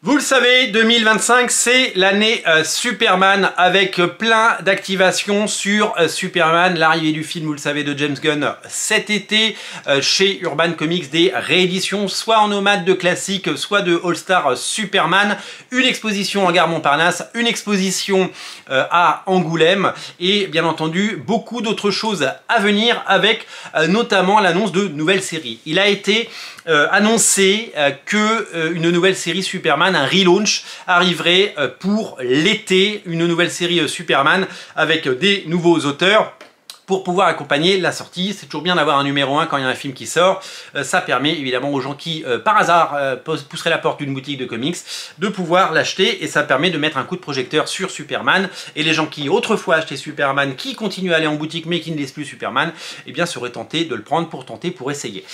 Vous le savez, 2025, c'est l'année Superman avec plein d'activations sur Superman, l'arrivée du film, vous le savez, de James Gunn cet été chez Urban Comics, des rééditions, soit en nomade de classique, soit de All-Star Superman, une exposition en gare Montparnasse, une exposition à Angoulême et bien entendu beaucoup d'autres choses à venir avec notamment l'annonce de nouvelles séries. Il a été annoncé que une nouvelle série Superman, un relaunch, arriverait pour l'été, une nouvelle série Superman avec des nouveaux auteurs pour pouvoir accompagner la sortie. C'est toujours bien d'avoir un numéro 1 quand il y a un film qui sort. Ça permet évidemment aux gens qui, par hasard, pousseraient la porte d'une boutique de comics, de pouvoir l'acheter et ça permet de mettre un coup de projecteur sur Superman. Et les gens qui autrefois achetaient Superman, qui continuent à aller en boutique mais qui ne lisent plus Superman, eh bien seraient tentés de le prendre pour essayer.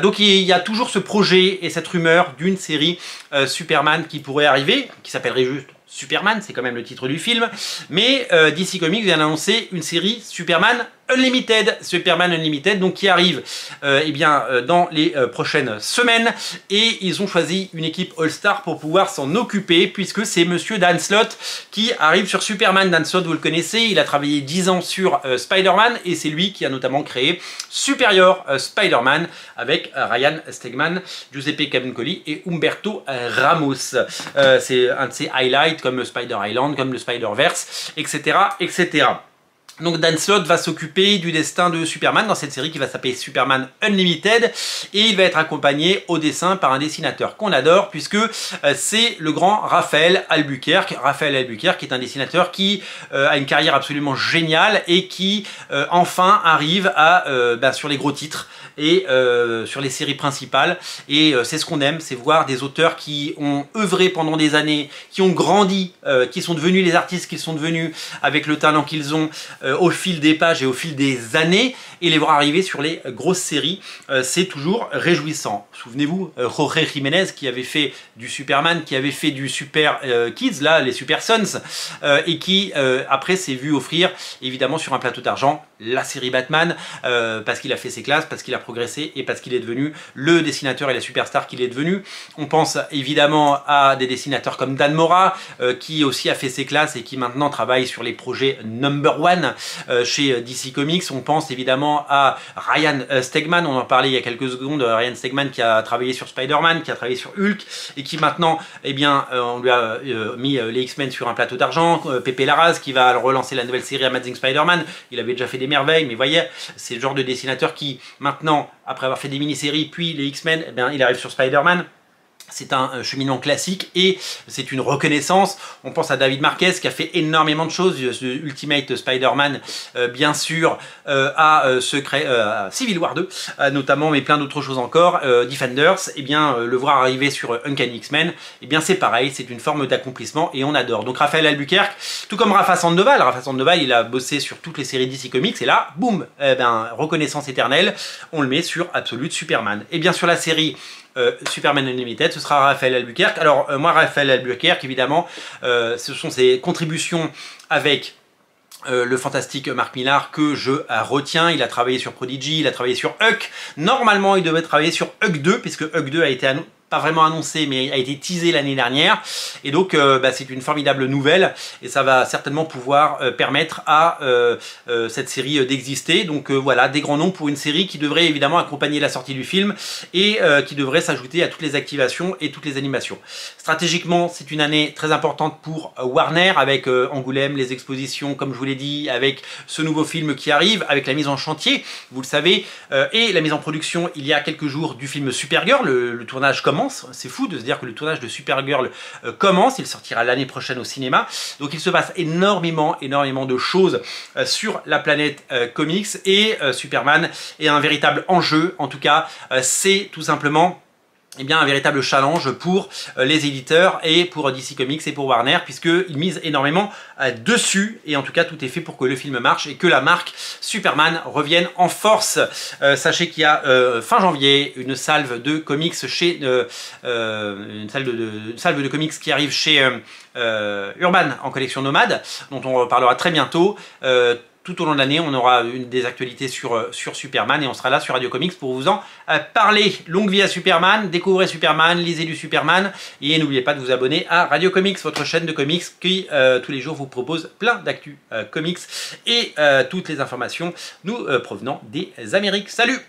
Donc il y a toujours ce projet et cette rumeur d'une série Superman qui pourrait arriver, qui s'appellerait juste Superman, c'est quand même le titre du film, mais DC Comics vient d'annoncer une série Superman Unlimited, donc qui arrive dans les prochaines semaines, et ils ont choisi une équipe All-Star pour pouvoir s'en occuper, puisque c'est monsieur Dan Slott qui arrive sur Superman. Dan Slott, vous le connaissez, il a travaillé 10 ans sur Spider-Man, et c'est lui qui a notamment créé Superior Spider-Man avec Ryan Stegman, Giuseppe Camuncoli et Humberto Ramos. C'est un de ses highlights comme le Spider Island, comme le Spider-Verse, etc., etc. Donc Dan Slott va s'occuper du destin de Superman dans cette série qui va s'appeler Superman Unlimited, et il va être accompagné au dessin par un dessinateur qu'on adore, puisque c'est le grand Raphaël Albuquerque. Raphaël Albuquerque est un dessinateur qui a une carrière absolument géniale et qui enfin arrive à sur les gros titres et sur les séries principales, et c'est ce qu'on aime, c'est voir des auteurs qui ont œuvré pendant des années, qui ont grandi, qui sont devenus les artistes qu'ils sont devenus avec le talent qu'ils ont au fil des pages et au fil des années, et les voir arriver sur les grosses séries, c'est toujours réjouissant. Souvenez-vous, Jorge Jiménez qui avait fait du Superman, qui avait fait du Super Kids, là, les Super Sons, et qui après s'est vu offrir évidemment sur un plateau d'argent la série Batman, parce qu'il a fait ses classes, parce qu'il a progressé et parce qu'il est devenu le dessinateur et la superstar qu'il est devenu. On pense évidemment à des dessinateurs comme Dan Mora, qui aussi a fait ses classes et qui maintenant travaille sur les projets number one chez DC Comics. On pense évidemment à Ryan Stegman, on en parlait il y a quelques secondes, Ryan Stegman qui a travaillé sur Spider-Man, qui a travaillé sur Hulk, et qui maintenant, on lui a mis les X-Men sur un plateau d'argent. Pepe Larraz qui va relancer la nouvelle série Amazing Spider-Man, il avait déjà fait des merveilles, mais voyez, c'est le genre de dessinateur qui maintenant, après avoir fait des mini-séries, puis les X-Men, il arrive sur Spider-Man. C'est un cheminement classique et c'est une reconnaissance. On pense à David Marquez qui a fait énormément de choses, Ultimate Spider-Man bien sûr, à Civil War 2 notamment, mais plein d'autres choses encore, Defenders, le voir arriver sur Uncanny X-Men, c'est pareil, c'est une forme d'accomplissement et on adore. Donc Raphaël Albuquerque, tout comme Rafa Sandoval, il a bossé sur toutes les séries DC Comics et là, boum, reconnaissance éternelle, on le met sur Absolute Superman. Et bien sur la série Superman Unlimited, ce sera Raphaël Albuquerque. Alors moi, Raphaël Albuquerque, évidemment, ce sont ses contributions avec le fantastique Mark Millar que je retiens. Il a travaillé sur Prodigy, il a travaillé sur Huck. Normalement, il devait travailler sur Huck 2, puisque Huck 2 a été pas vraiment annoncé, mais a été teasé l'année dernière, et donc c'est une formidable nouvelle, et ça va certainement pouvoir permettre à cette série d'exister. Donc voilà, des grands noms pour une série qui devrait évidemment accompagner la sortie du film, et qui devrait s'ajouter à toutes les activations et toutes les animations. Stratégiquement, c'est une année très importante pour Warner, avec Angoulême, les expositions, comme je vous l'ai dit, avec ce nouveau film qui arrive, avec la mise en chantier, vous le savez, et la mise en production il y a quelques jours du film Supergirl. Le tournage commence. C'est fou de se dire que le tournage de Supergirl commence, il sortira l'année prochaine au cinéma. Donc il se passe énormément de choses sur la planète comics, et Superman est un véritable enjeu. En tout cas, c'est tout simplement un véritable challenge pour les éditeurs et pour DC Comics et pour Warner, puisqu'ils misent énormément dessus, et en tout cas tout est fait pour que le film marche et que la marque Superman revienne en force. Sachez qu'il y a fin janvier une salve de comics chez une salve de comics qui arrive chez Urban en collection nomade, dont on reparlera très bientôt. tout au long de l'année, on aura des actualités sur Superman et on sera là sur Radio Comics pour vous en parler. Longue vie à Superman, découvrez Superman, lisez du Superman et n'oubliez pas de vous abonner à Radio Comics, votre chaîne de comics qui tous les jours vous propose plein d'actu comics et toutes les informations nous provenant des Amériques. Salut!